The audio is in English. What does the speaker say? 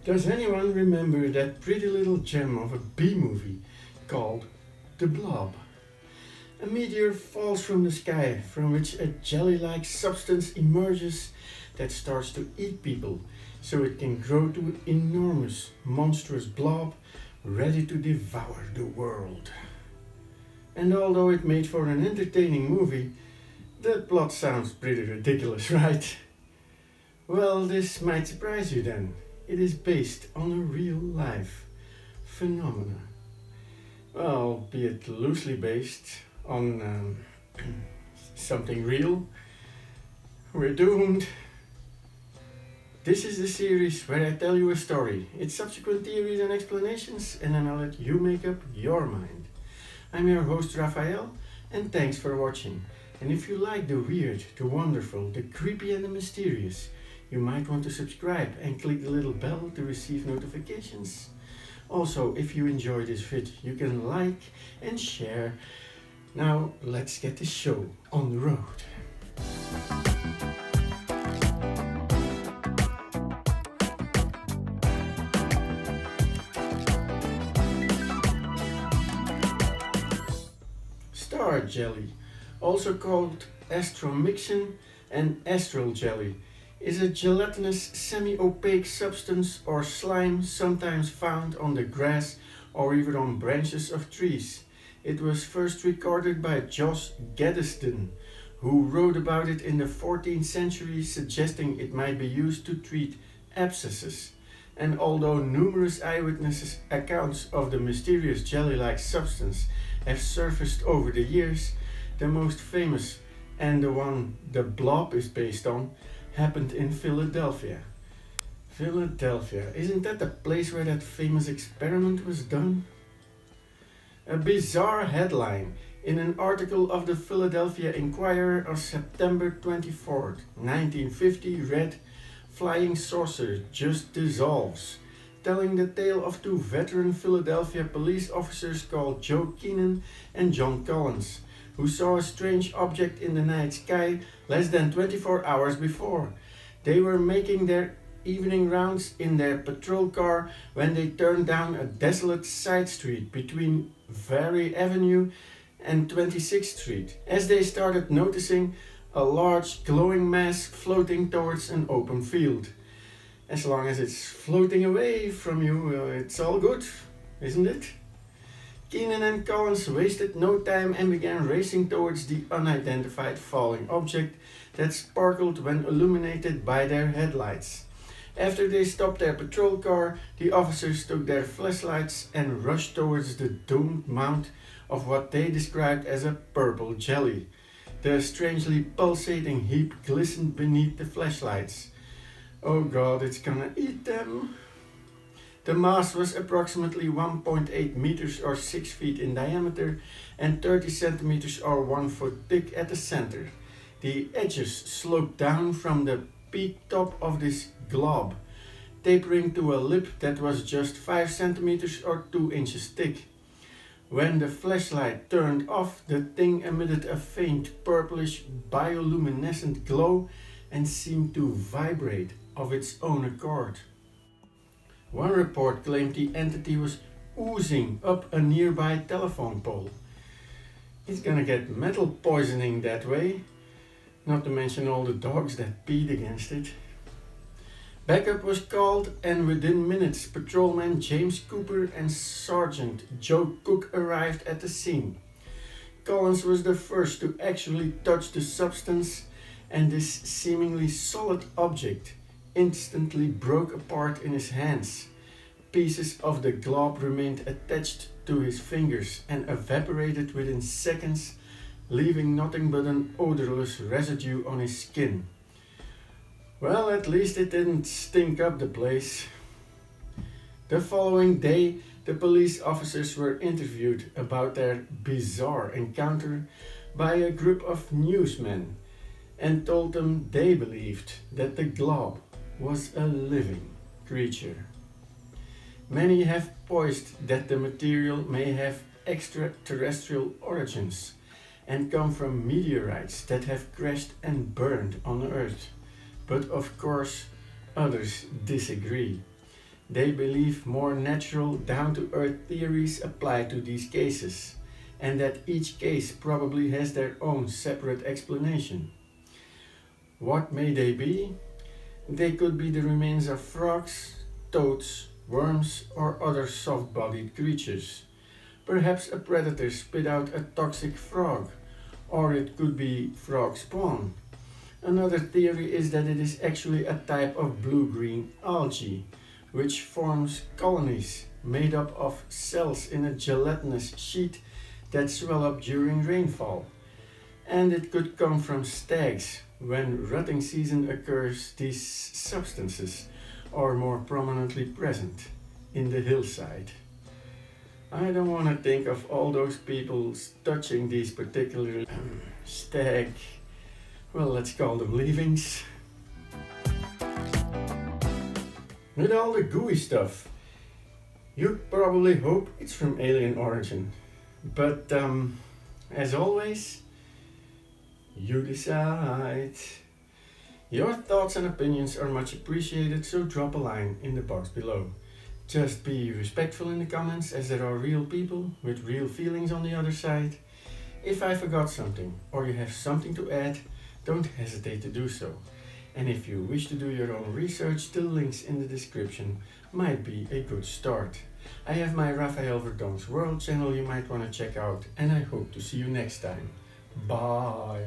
Does anyone remember that pretty little gem of a B-movie called The Blob? A meteor falls from the sky from which a jelly-like substance emerges that starts to eat people so it can grow to an enormous, monstrous blob ready to devour the world. And although it made for an entertaining movie, the plot sounds pretty ridiculous, right? Well, this might surprise you then. It is based on a real life phenomena. Well, be it loosely based on something real, we're doomed. This is the series where I tell you a story, its subsequent theories and explanations, and then I'll let you make up your mind. I'm your host Raphael, and thanks for watching. And if you like the weird, the wonderful, the creepy and the mysterious, you might want to subscribe and click the little bell to receive notifications. Also, if you enjoy this vid, you can like and share. Now, let's get the show on the road. Star jelly, also called astromyxin and astral jelly, is a gelatinous semi-opaque substance or slime sometimes found on the grass or even on branches of trees. It was first recorded by Jos Geddesden, who wrote about it in the 14th century, suggesting it might be used to treat abscesses. And although numerous eyewitness accounts of the mysterious jelly-like substance have surfaced over the years, the most famous, and the one the blob is based on, happened in Philadelphia. Philadelphia, isn't that the place where that famous experiment was done? A bizarre headline in an article of the Philadelphia Inquirer of September 24, 1950 read, "Flying saucer just dissolves," telling the tale of two veteran Philadelphia police officers called Joe Keenan and John Collins, who saw a strange object in the night sky less than 24 hours before. They were making their evening rounds in their patrol car when they turned down a desolate side street between Vary Avenue and 26th Street, as they started noticing a large glowing mass floating towards an open field. As long as it's floating away from you, it's all good, isn't it? Keenan and Collins wasted no time and began racing towards the unidentified falling object that sparkled when illuminated by their headlights. After they stopped their patrol car, the officers took their flashlights and rushed towards the domed mound of what they described as a purple jelly. The strangely pulsating heap glistened beneath the flashlights. Oh God, it's gonna eat them! The mass was approximately 1.8 meters or 6 feet in diameter and 30 centimeters or 1 foot thick at the center. The edges sloped down from the peak top of this glob, tapering to a lip that was just 5 centimeters or 2 inches thick. When the flashlight turned off, the thing emitted a faint purplish bioluminescent glow and seemed to vibrate of its own accord. One report claimed the entity was oozing up a nearby telephone pole. It's gonna get metal poisoning that way, not to mention all the dogs that peed against it. Backup was called, and within minutes patrolman James Cooper and Sergeant Joe Cook arrived at the scene. Collins was the first to actually touch the substance, and this seemingly solid object instantly broke apart in his hands. Pieces of the glob remained attached to his fingers and evaporated within seconds, leaving nothing but an odorless residue on his skin. Well, at least it didn't stink up the place. The following day, the police officers were interviewed about their bizarre encounter by a group of newsmen and told them they believed that the glob was a living creature. Many have posed that the material may have extraterrestrial origins and come from meteorites that have crashed and burned on Earth. But of course, others disagree. They believe more natural, down-to-earth theories apply to these cases, and that each case probably has their own separate explanation. What may they be? They could be the remains of frogs, toads, worms, or other soft-bodied creatures. Perhaps a predator spit out a toxic frog, or it could be frog spawn. Another theory is that it is actually a type of blue-green algae, which forms colonies made up of cells in a gelatinous sheet that swell up during rainfall. And it could come from stags. When rutting season occurs, these substances are more prominently present in the hillside. I don't want to think of all those people touching these particular stag, well, let's call them leavings. With all the gooey stuff, you probably hope it's from alien origin. But as always, you decide. Your thoughts and opinions are much appreciated, so drop a line in the box below. Just be respectful in the comments, as there are real people with real feelings on the other side. If I forgot something or you have something to add, don't hesitate to do so. And if you wish to do your own research, the links in the description might be a good start. I have my Raphael Verdon's World channel you might want to check out, and I hope to see you next time. Bye!